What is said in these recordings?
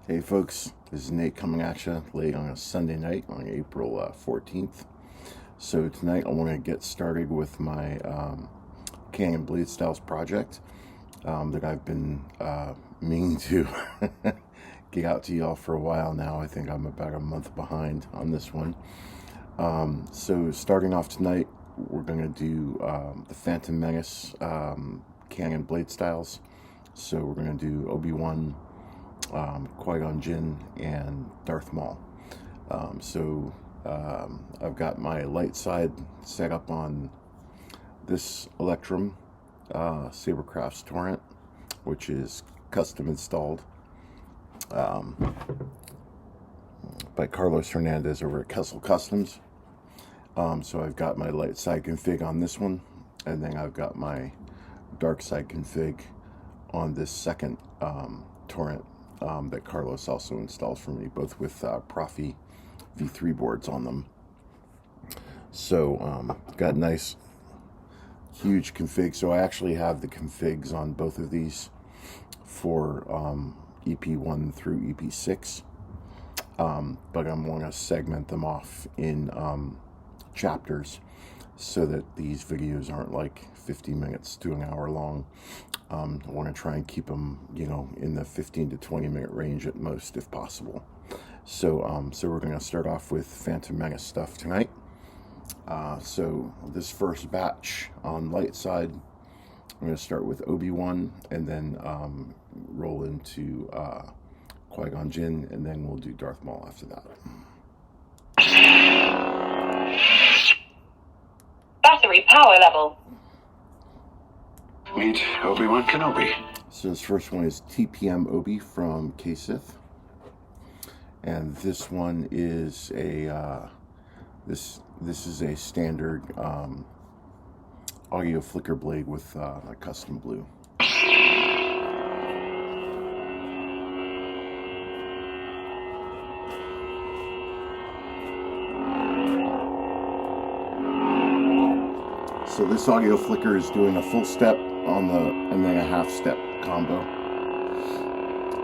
Hey folks, this is Nate coming at you late on a Sunday night on April 14th. So tonight I want to get started with my Canon Bladestyle project that I've been meaning to get out to y'all for a while now. I think I'm about a month behind on this one. So starting off tonight, we're going to do the CrimsonMenace Canon Bladestyles. So we're going to do Obi-Wan, Qui-Gon Jinn, and Darth Maul. I've got my light side set up on this Electrum Sabercraft's torrent, which is custom installed by Carlos Hernandez over at Kessel Customs. So I've got my light side config on this one, and then I've got my dark side config on this second torrent that Carlos also installs for me, both with proffie V3 boards on them. So got nice huge config. So I actually have the configs on both of these for EP1 through EP6, but I'm going to segment them off in chapters so that these videos aren't like 50 minutes to an hour long. I want to try and keep them, in the 15 to 20 minute range at most, if possible. So we're going to start off with CrimsonMenace stuff tonight. So this first batch on light side, I'm going to start with Obi-Wan, and then roll into Qui-Gon Jinn, and then we'll do Darth Maul after that. Battery power level. Meet Obi-Wan Kenobi. So this first one is TPM Obi from KSith, and this one is a this is a standard audio flicker blade with a custom blue. So this audio flicker is doing a full step on and then a half step combo.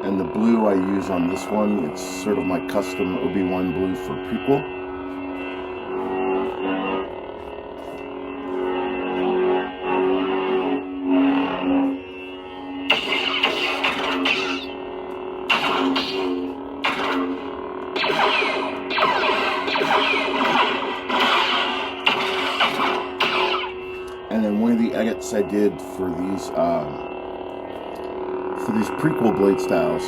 And the blue I use on this one, it's sort of my custom Obi-Wan blue for prequel. And then one of the edits I did for these prequel blade styles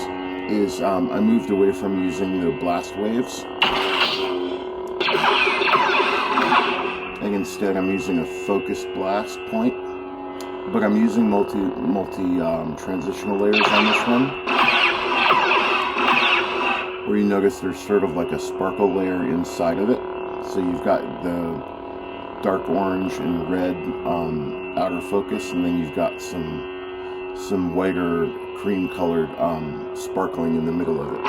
is I moved away from using the blast waves, and instead I'm using a focused blast point. But I'm using multi transitional layers on this one, where you notice there's sort of like a sparkle layer inside of it. So you've got the dark orange and red outer focus, and then you've got some whiter cream colored sparkling in the middle of it.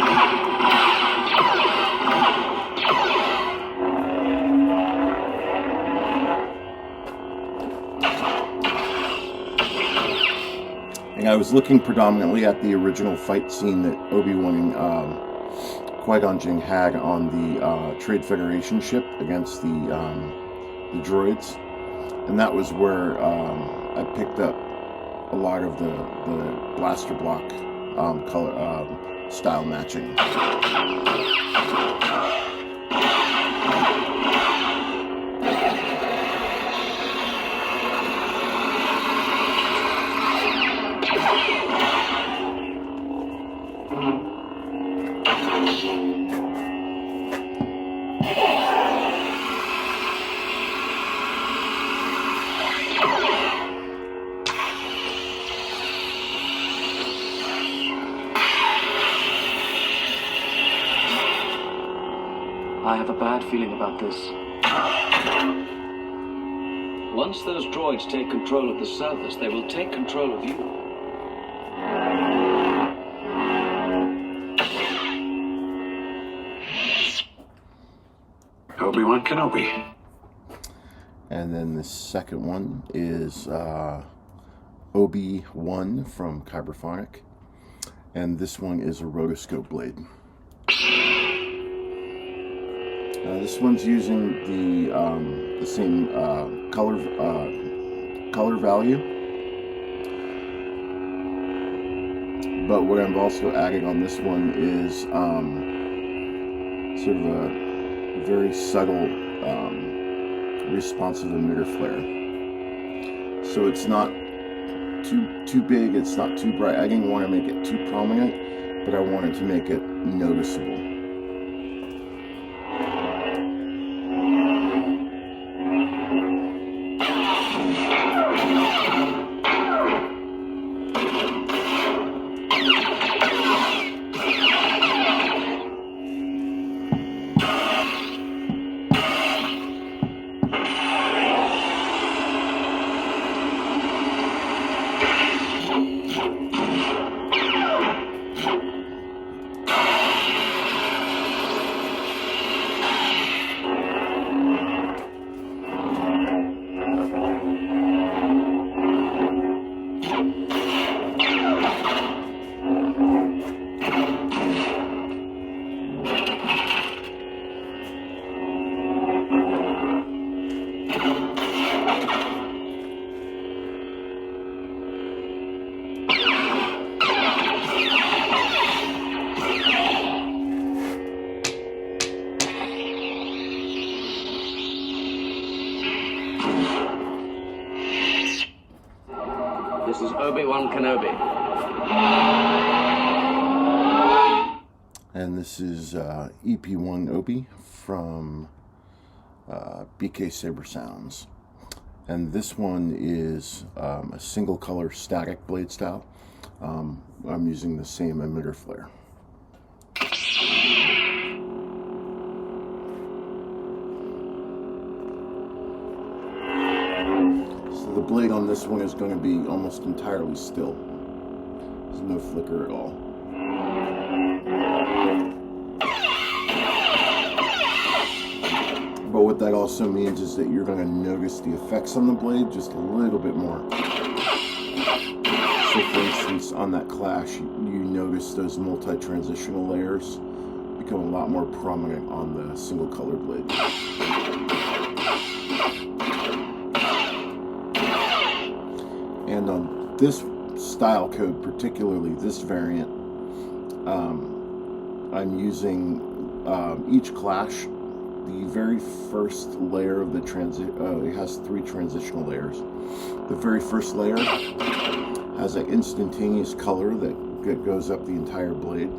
And I was looking predominantly at the original fight scene that Obi-Wan and Qui-Gon Jinn had on the Trade Federation ship against the droids, and that was where I picked up a lot of the blaster block color style matching. I have a bad feeling about this. Once those droids take control of the surface, they will take control of you. Obi-Wan Kenobi. And then the second one is Obi-Wan from Kyberphonic. and this one is a rotoscope blade. This one's using the same color value, but what I'm also adding on this one is sort of a very subtle responsive emitter flare. So it's not too big, it's not too bright. I didn't want to make it too prominent, but I wanted to make it noticeable. This is Obi-Wan Kenobi. And this is EP1 Obi from BKSaberSounds. And this one is a single color static blade style. I'm using the same emitter flare. So the blade on this one is going to be almost entirely still. There's no flicker at all. But what that also means is that you're going to notice the effects on the blade just a little bit more. So for instance, on that clash, you notice those multi-transitional layers become a lot more prominent on the single color blade. And on this style code, particularly this variant, I'm using each clash. The very first layer of the it has 3 transitional layers. The very first layer has an instantaneous color that goes up the entire blade.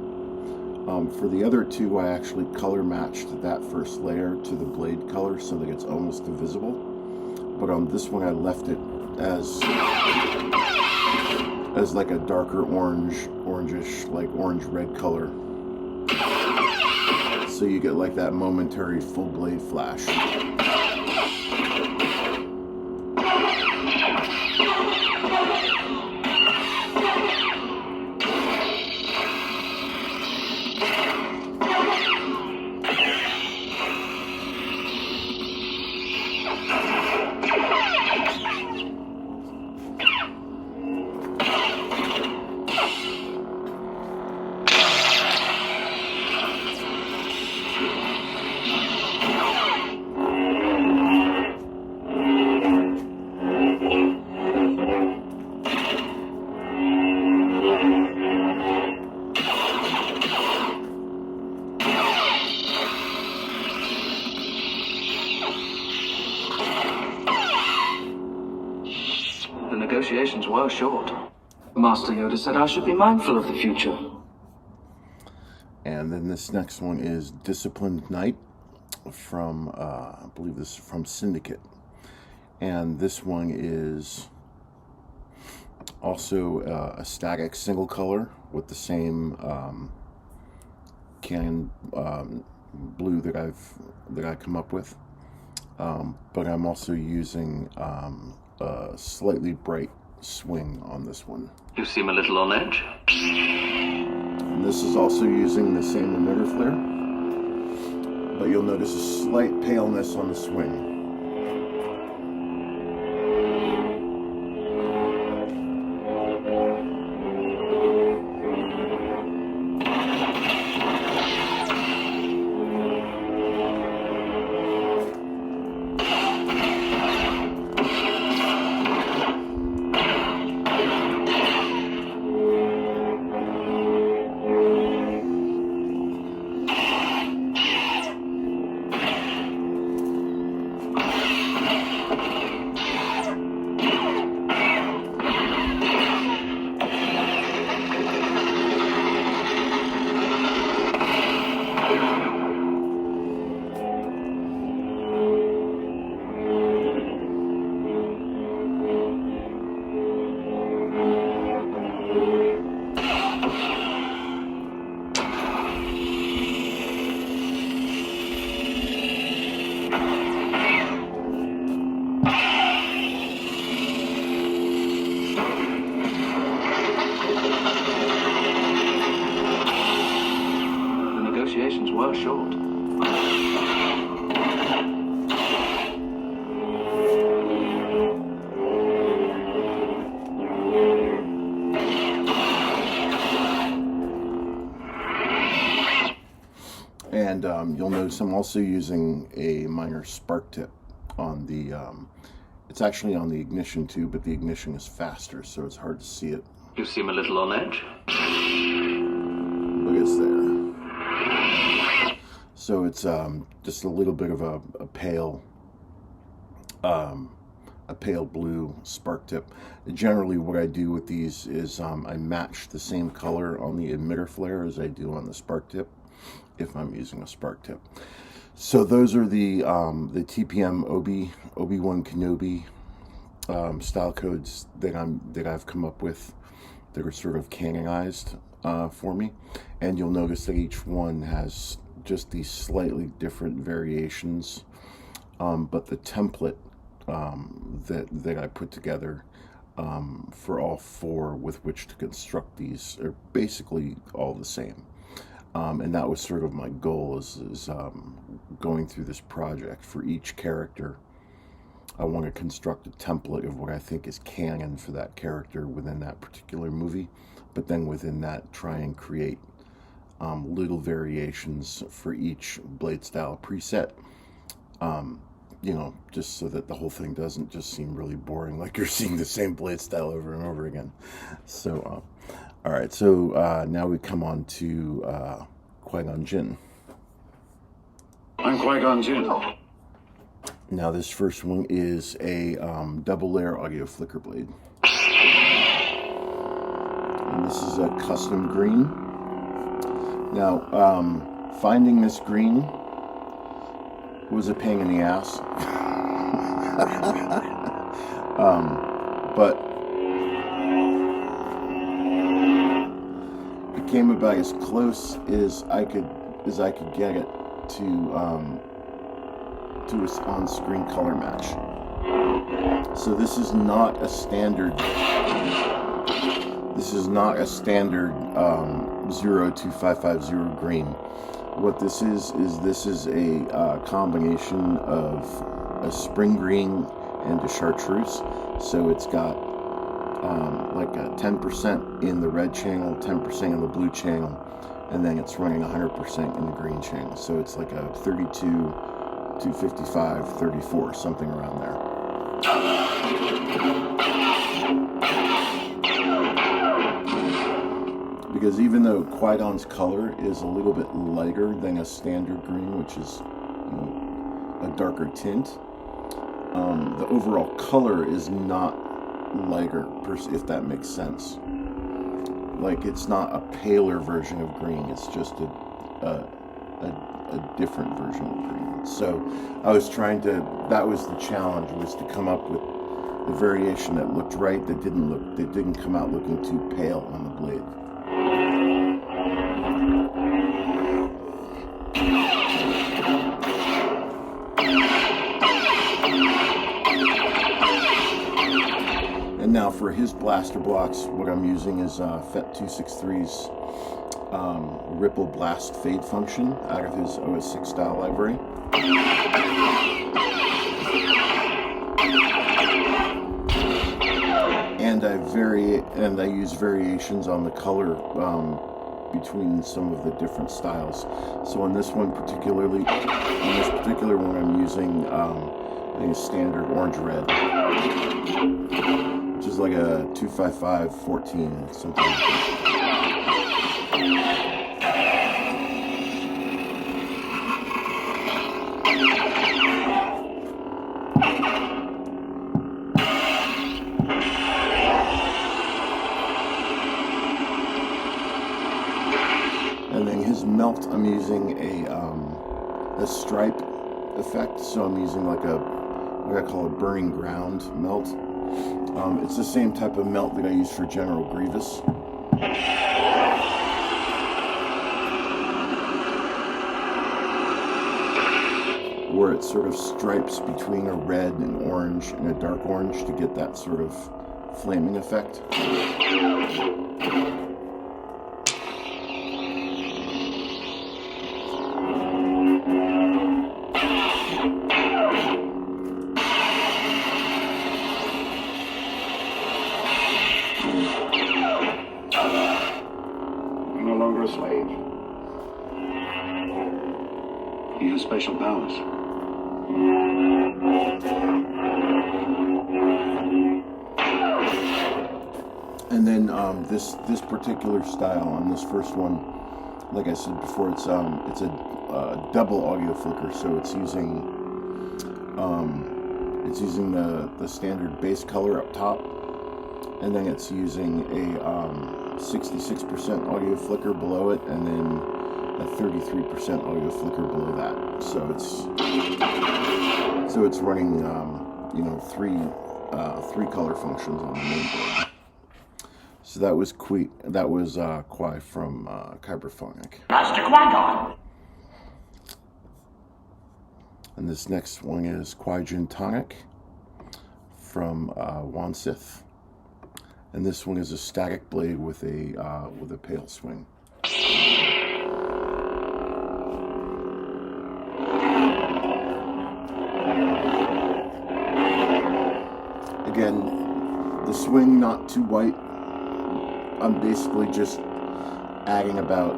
For the other 2, I actually color matched that first layer to the blade color so that it's almost invisible. But on this one, I left it as like a darker orangish, like orange-red color. So you get like that momentary full blade flash. The negotiations were short. Master Yoda said I should be mindful of the future. And then this next one is Disciplined Knight from, I believe this is from Syndicate. And this one is also a static single color with the same Canon blue that I come up with. But I'm also using a slightly bright swing on this one. You seem a little on edge. And this is also using the same emitter flare, but you'll notice a slight paleness on the swing. negotiations were short. And you'll notice I'm also using a minor spark tip on the, it's actually on the ignition too, but the ignition is faster, so it's hard to see it. You seem a little on edge. Look, it's there. So it's just a little bit of a pale blue spark tip. Generally what I do with these is I match the same color on the emitter flare as I do on the spark tip, if I'm using a spark tip. So those are the TPM Obi-Wan Kenobi style codes that I've come up with that are sort of canonized for me, and you'll notice that each one has just these slightly different variations, but the template that I put together for all four with which to construct these are basically all the same. And that was sort of my goal is going through this project. For each character, I want to construct a template of what I think is canon for that character within that particular movie, but then within that try and create little variations for each Bladestyle preset, you know, just so that the whole thing doesn't just seem really boring, like you're seeing the same Bladestyle over and over again. So, all right, so now we come on to Qui-Gon Jinn. I'm Qui-Gon Jinn. Now this first one is a double layer audio flicker blade. And this is a custom green. Now, finding this green was a pain in the ass. But it came about as close as I could get it to an on-screen color match. So this is not a standard. This is not a standard 02550 green. What this is this is a combination of a spring green and a chartreuse. So it's got like a 10% in the red channel, 10% in the blue channel, and then it's running 100% in the green channel. So it's like a 32 to 55, 34, something around there. Because even though Qui-Gon's color is a little bit lighter than a standard green, which is, you know, a darker tint, the overall color is not lighter, if that makes sense. Like, it's not a paler version of green, it's just a different version of green. So I was trying to, that was the challenge, was to come up with the variation that looked right, that didn't come out looking too pale on the blade. And now for his blaster blocks, what I'm using is FET263's Ripple Blast Fade function out of his OS6 style library. And I use variations on the color between some of the different styles. So on this one particularly, on this particular one, I'm using a standard orange red, which is like a 255-14 something like that. And then his melt, I'm using a stripe effect, so I'm using like what I call a burning ground melt. It's the same type of melt that I use for General Grievous. Where it sort of stripes between a red and orange and a dark orange to get that sort of flaming effect. slave. He has special powers. And then this particular style on this first one, like I said before, it's a double audio flicker, so it's using the standard bass color up top, and then it's using a 66% audio flicker below it, and then a 33% audio flicker below that. So it's running three color functions on the main board. So that was Qui from Kyberphonic. Master Qui-Gon. And this next one is QuiGinTonic from JuanSith. And this one is a static blade with a pale swing. Again, the swing not too white. I'm basically just adding about,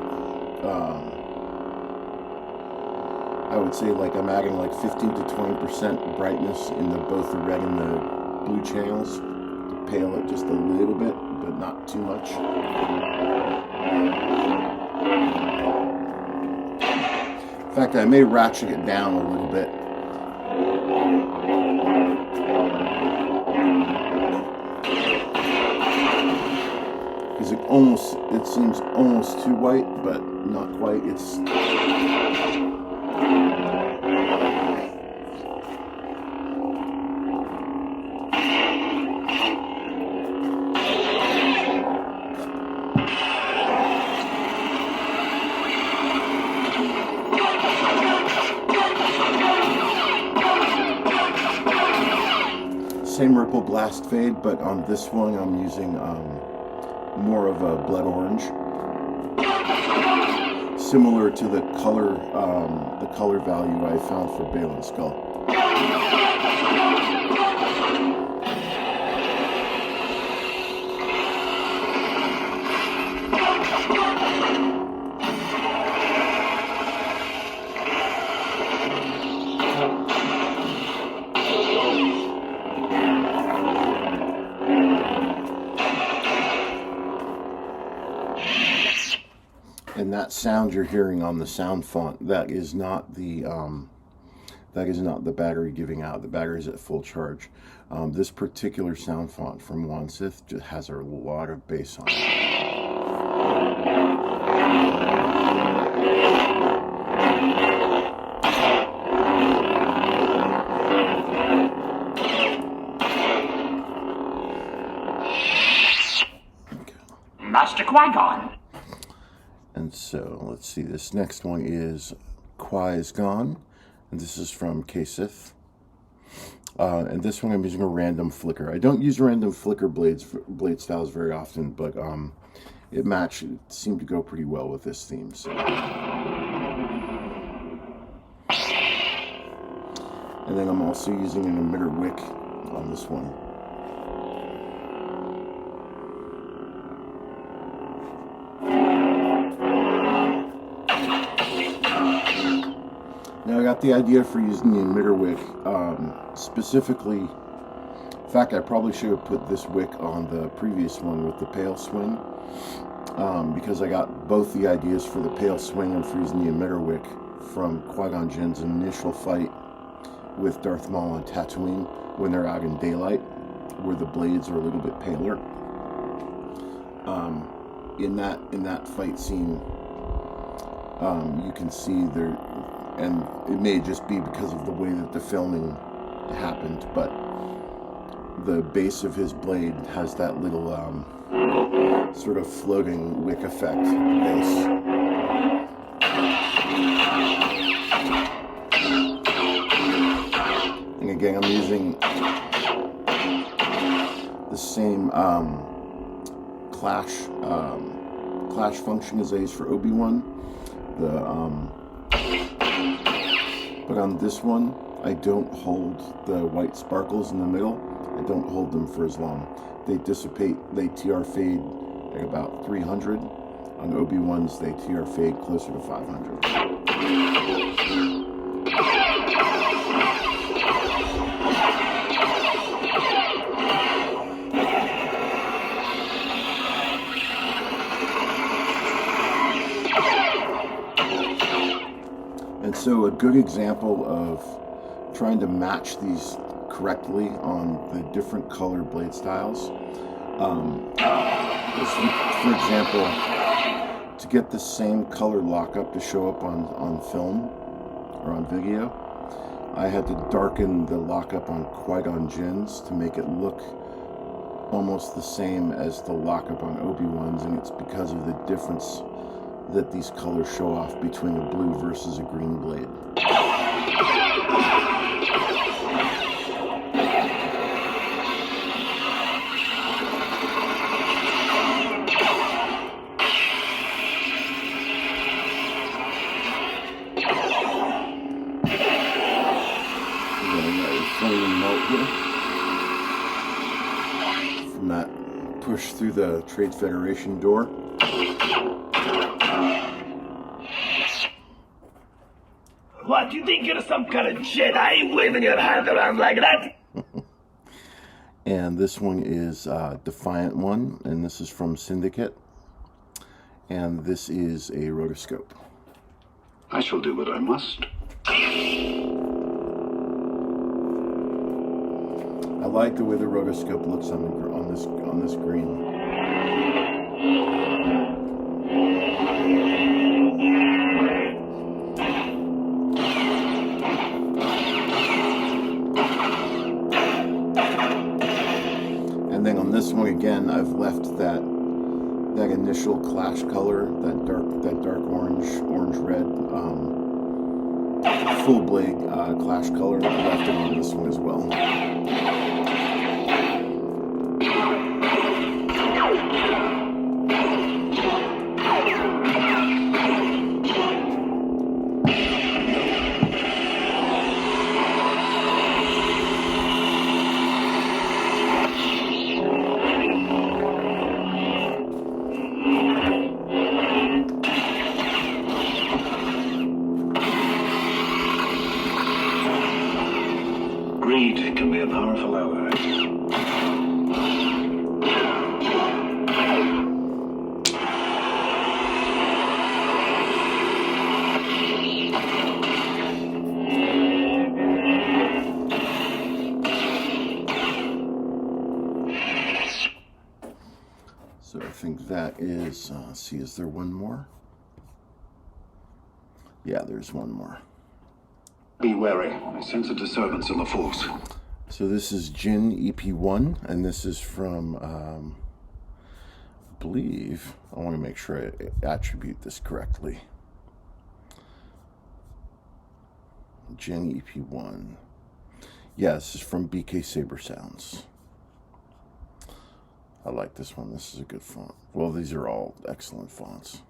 I would say I'm adding 15 to 20% brightness in both the red and the blue channels to pale it just a little bit, but not too much. In fact, I may ratchet it down a little bit. It seems almost too white, but not quite. Same ripple blast fade, but on this one I'm using more of a blood orange, similar to the color value I found for Balin's Skull. And that sound you're hearing on the Soundfont, that is not the battery giving out. The battery's at full charge. This particular Soundfont from JuanSith just has a lot of bass on it. Master Qui-Gon. And so, let's see, this next one is QuisGone, and this is from KSith. And this one I'm using a random flicker. I don't use random flicker blade styles very often, but it seemed to go pretty well with this theme. So. And then I'm also using an emitter wick on this one. Now I got the idea for using the emitter wick specifically. In fact, I probably should have put this wick on the previous one with the pale swing, because I got both the ideas for the pale swing and for using the emitter wick from Qui-Gon Jinn's initial fight with Darth Maul on Tatooine when they're out in daylight, where the blades are a little bit paler. In that fight scene, you can see there. And it may just be because of the way that the filming happened, but the base of his blade has that little sort of floating wick effect at the base. And again, I'm using the same clash function as I use for Obi-Wan. But on this one, I don't hold the white sparkles in the middle. I don't hold them for as long. They dissipate, they TR fade at about 300. On Obi-Wans, they TR fade closer to 500. And so a good example of trying to match these correctly on the different color blade styles is, for example, to get the same color lockup to show up on film or on video, I had to darken the lockup on Qui-Gon Jinns to make it look almost the same as the lockup on Obi-Wans, and it's because of the difference that these colors show off between a blue versus a green blade. From that push through the Trade Federation door. What, you think you're some kind of Jedi waving your hand around like that? And this one is Defiant One, and this is from Syndicate. And this is a rotoscope. I shall do what I must. I like the way the rotoscope looks on this green. And then on this one again, I've left that initial clash color, that dark orange red full blade clash color. I left it on this one as well. Greed can be a powerful ally. So I think that is, let's see, is there one more? Yeah, there's one more. Be wary. I sense a disturbance in the force. So this is Jinn EP1, and this is from, I believe, I want to make sure I attribute this correctly. Jinn EP1. Yeah, this is from BKSaberSounds. I like this one. This is a good font. Well, these are all excellent fonts.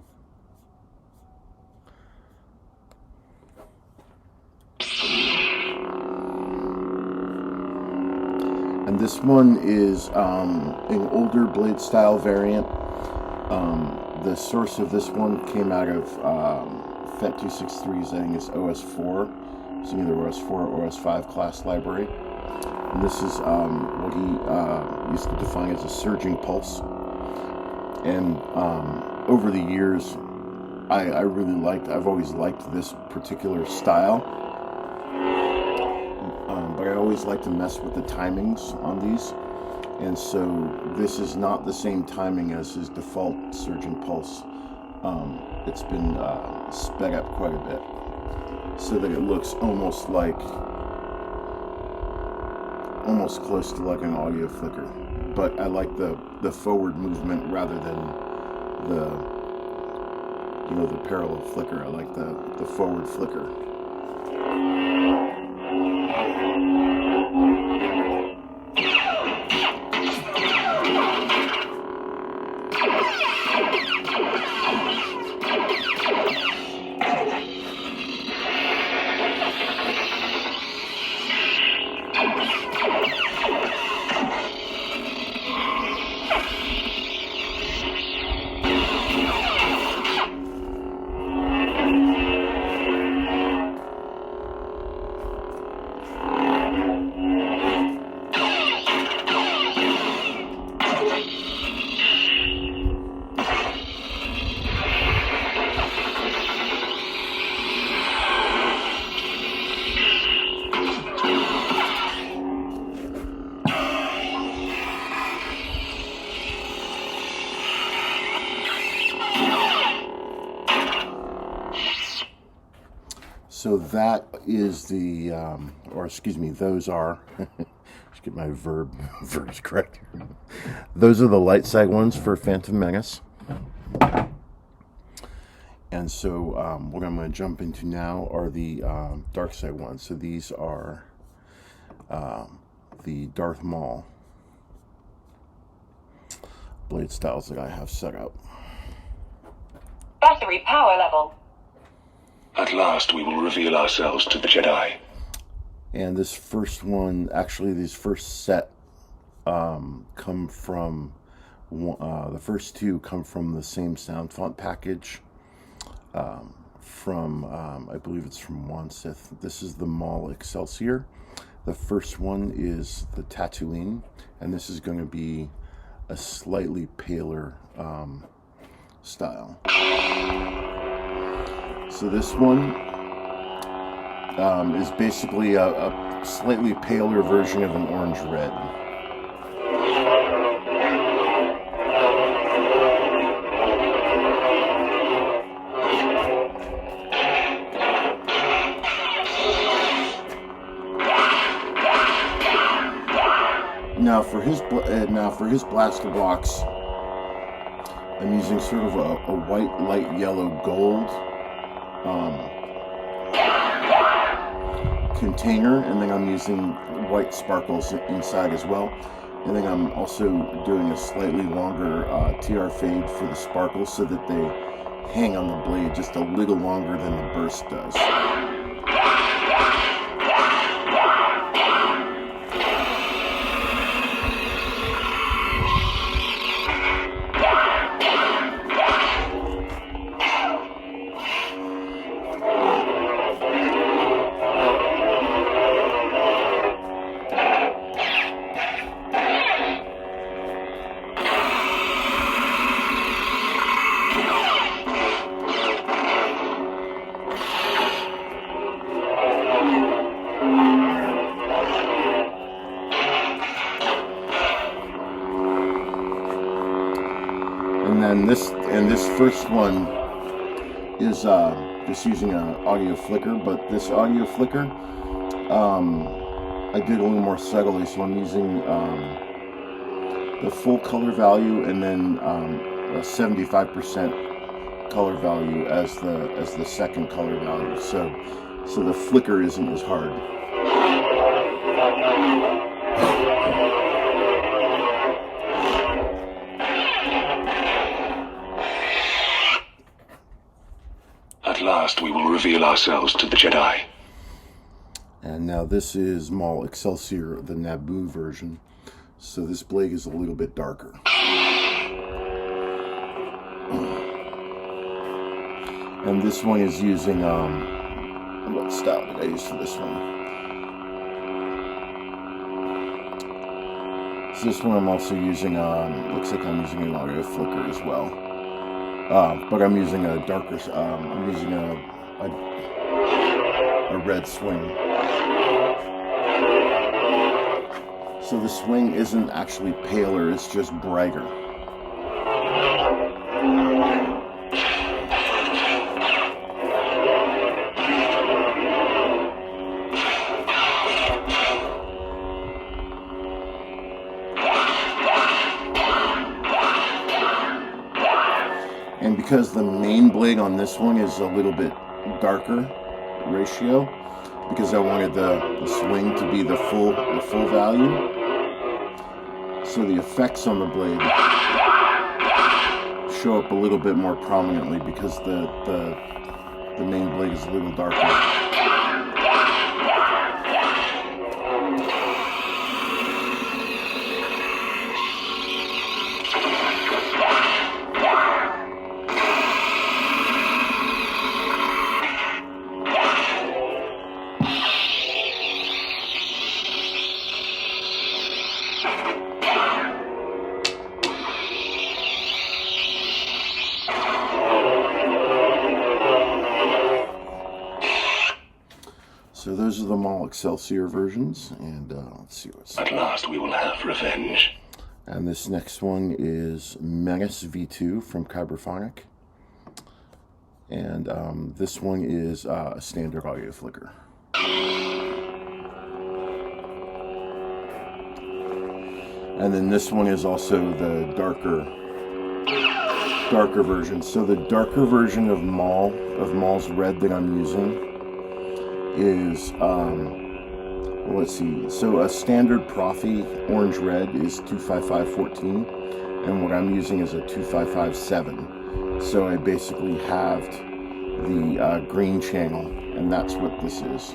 And this one is an older blade style variant. The source of this one came out of FET263's, I think it's OS4. It's either OS4 or OS5 class library. And this is what he used to define as a surging pulse. And over the years, I've always liked this particular style. But I always like to mess with the timings on these. And so this is not the same timing as his default surging pulse. It's been sped up quite a bit, so that it looks almost close to like an audio flicker. But I like the forward movement rather than the parallel flicker. I like the forward flicker. So that is the, or excuse me, those are, let's get my verbs correct here. Those are the light side ones for Phantom Menace. And so what I'm going to jump into now are the dark side ones. So these are the Darth Maul blade styles that I have set up. Battery power level. At last we will reveal ourselves to the Jedi. And this first one, actually these first set come from, the first two come from the same Soundfont package from, I believe it's from JuanSith. This is the MaulExcelsior. The first one is the Tatooine, and this is going to be a slightly paler style. So this one is basically a slightly paler version of an orange red. Now for his blaster blocks, I'm using sort of a white, light yellow, gold container, and then I'm using white sparkles inside as well. And then I'm also doing a slightly longer TR fade for the sparkles so that they hang on the blade just a little longer than the burst does. And this first one is just using an audio flicker, but this audio flicker I did a little more subtly, so I'm using the full color value and then a 75% color value as the second color value, so the flicker isn't as hard. At last we will reveal ourselves to the Jedi. And now this is MaulExcelsior, the Naboo version. So this blade is a little bit darker. And this one is using, what style did I use for this one? So this one I'm also using, looks like I'm using an audio flicker as well. But I'm using a darker, I'm using a red swing. So the swing isn't actually paler, it's just brighter. And because the main blade on this one is a little bit darker ratio, because I wanted the swing to be the full value, so the effects on the blade show up a little bit more prominently because the main blade is a little darker. So those are the MaulExcelsior versions, and let's see what's... At last we will have revenge. And this next one is Menace V2 from Kyberphonic. And this one is a standard audio flicker. And then this one is also the darker version. So the darker version of Maul's red that I'm using is, let's see. So a standard proffie orange red is 25514, and what I'm using is a 2557. So I basically halved the green channel, and that's what this is.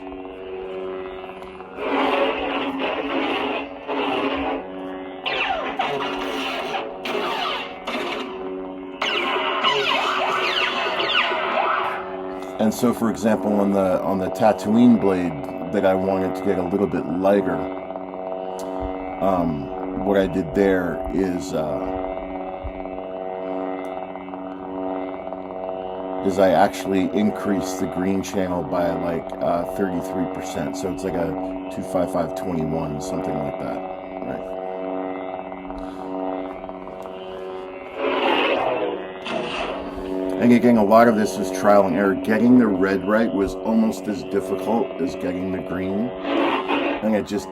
And so, for example, on the Tatooine blade that I wanted to get a little bit lighter, what I did there is I actually increased the green channel by like 33%. So it's like a 25521, something like that, right? And again, a lot of this is trial and error. Getting the red right was almost as difficult as getting the green. And it just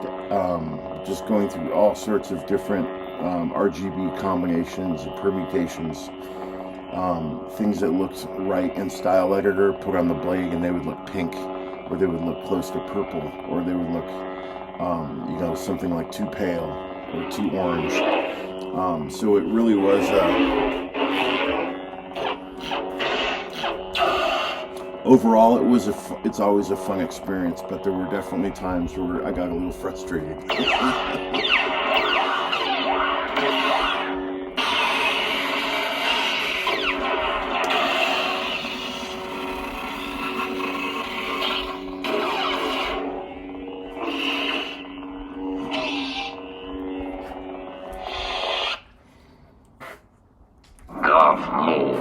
going through all sorts of different RGB combinations and permutations. Things that looked right in Style Editor, put on the blade, and they would look pink, or they would look close to purple, or they would look, something like too pale or too orange. So it really was. Overall, it's always a fun experience, but there were definitely times where I got a little frustrated. Darth Maul.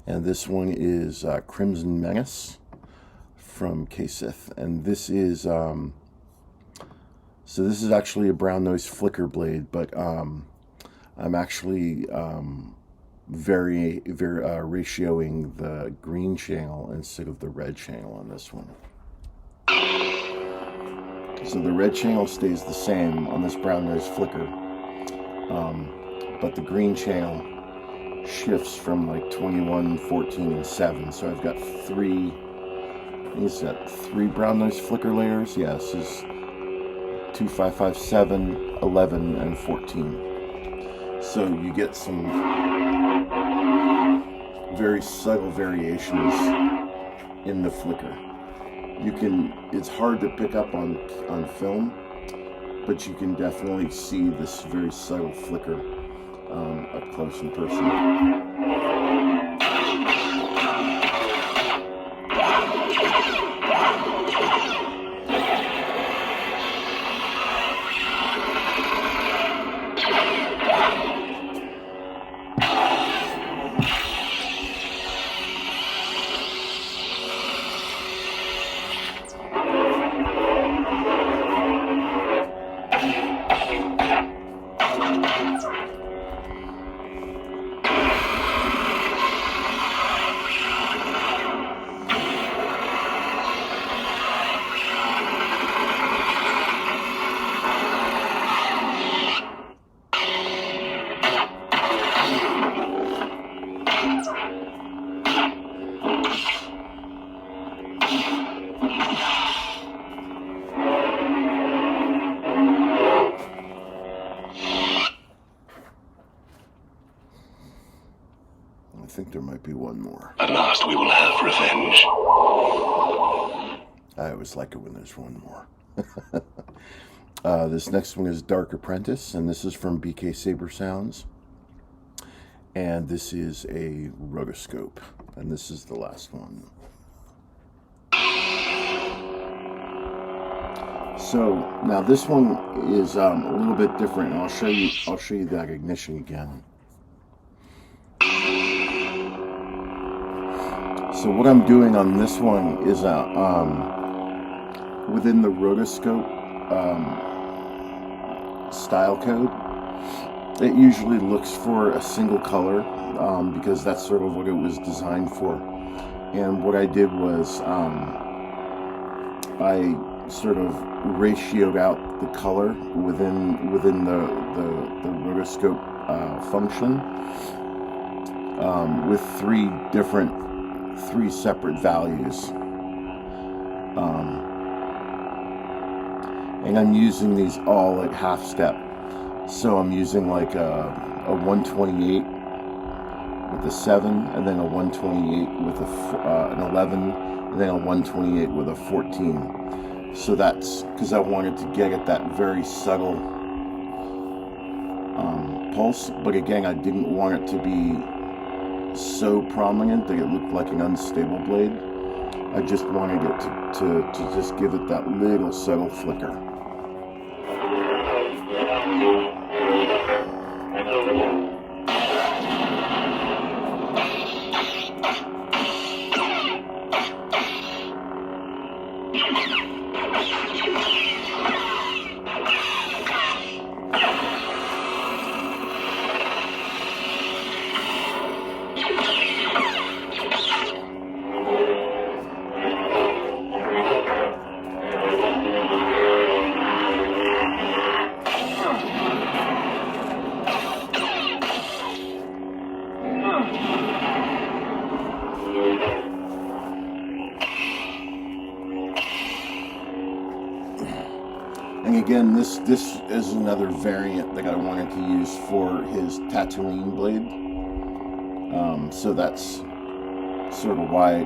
And this one is CrimsonMenace from KSith, and this is so this is actually a brown noise flicker blade, but I'm actually very ratioing the green channel instead of the red channel on this one. So the red channel stays the same on this brown noise flicker, but the green channel shifts from like 21, 14, and 7. So I've got three brown noise flicker layers. Yeah, this is 2, 5, 5, 7, 11, and 14. So you get some very subtle variations in the flicker. It's hard to pick up on film, but you can definitely see this very subtle flicker up close in person. I think there might be one more. At last we will have revenge. I always like it when there's one more. This next one is DarkApprentice, and this is from BKSaberSounds. And this is a rotoscope, and this is the last one. So now this one is a little bit different, and I'll show you that ignition again. So what I'm doing on this one is within the rotoscope style code, it usually looks for a single color because that's sort of what it was designed for. And what I did was I sort of ratioed out the color within the rotoscope function with three separate values. And I'm using these all at half step. So I'm using like a 128 with a 7, and then a 128 with an 11, and then a 128 with a 14. So that's because I wanted to get at that very subtle pulse, but again, I didn't want it to be so prominent that it looked like an unstable blade. I just wanted it to just give it that little subtle flicker. And again, this is another variant that I wanted to use for his Tatooine blade. So that's sort of why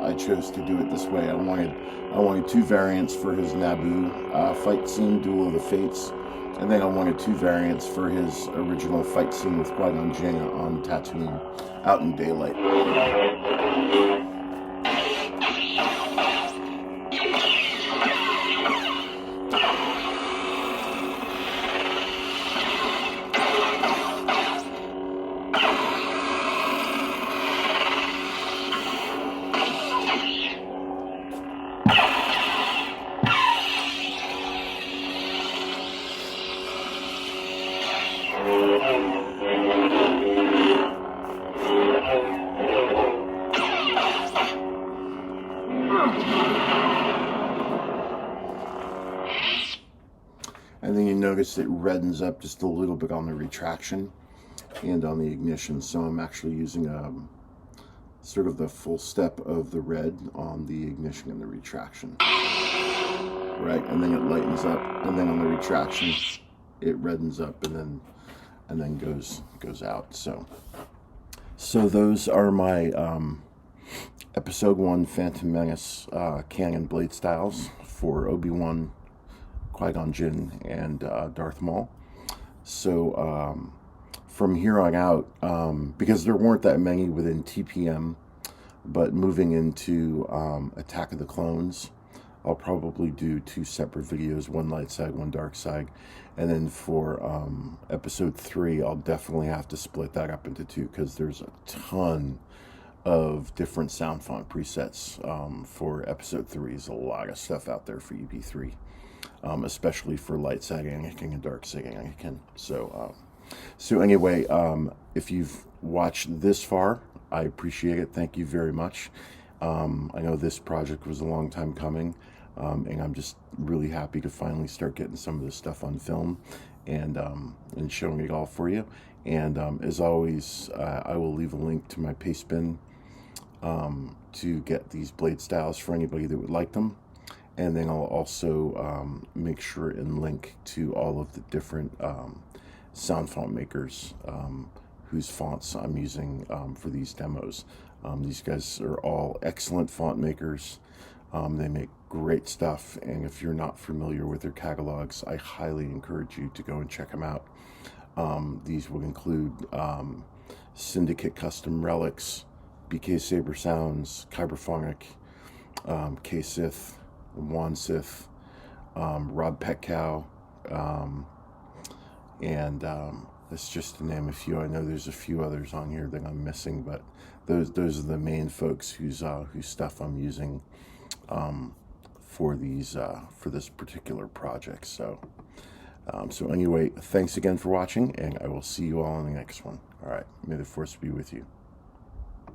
I chose to do it this way. I wanted two variants for his Naboo fight scene, Duel of the Fates, and then I wanted two variants for his original fight scene with Qui-Gon Jinn on Tatooine, out in daylight. And then you notice it reddens up just a little bit on the retraction and on the ignition. So I'm actually using sort of the full step of the red on the ignition and the retraction. Right, and then it lightens up, and then on the retraction it reddens up and then goes out. So those are my Episode 1 Phantom Menace Canon blade styles for Obi-Wan, Qui-Gon Jinn, and Darth Maul. So from here on out, because there weren't that many within TPM, but moving into Attack of the Clones, I'll probably do 2 separate videos, one light side, one dark side. And then for Episode 3, I'll definitely have to split that up into 2, because there's a ton of different Soundfont presets for Episode 3. There's a lot of stuff out there for EP3. Especially for light side Anakin and dark side Anakin. So anyway, if you've watched this far, I appreciate it. Thank you very much. I know this project was a long time coming, and I'm just really happy to finally start getting some of this stuff on film and showing it all for you. And as always, I will leave a link to my paste bin to get these blade styles for anybody that would like them. And then I'll also make sure and link to all of the different sound font makers whose fonts I'm using for these demos. These guys are all excellent font makers. They make great stuff, and if you're not familiar with their catalogs, I highly encourage you to go and check them out. These will include Syndicate Custom Relics, BKSaberSounds, Kyberphonic, KSith, JuanSith, Rob Petcow, and that's just to name a few. I know there's a few others on here that I'm missing, but those are the main folks whose stuff I'm using for these for this particular project. So So anyway, thanks again for watching, and I will see you all in the next one. All right, may the Force be with you.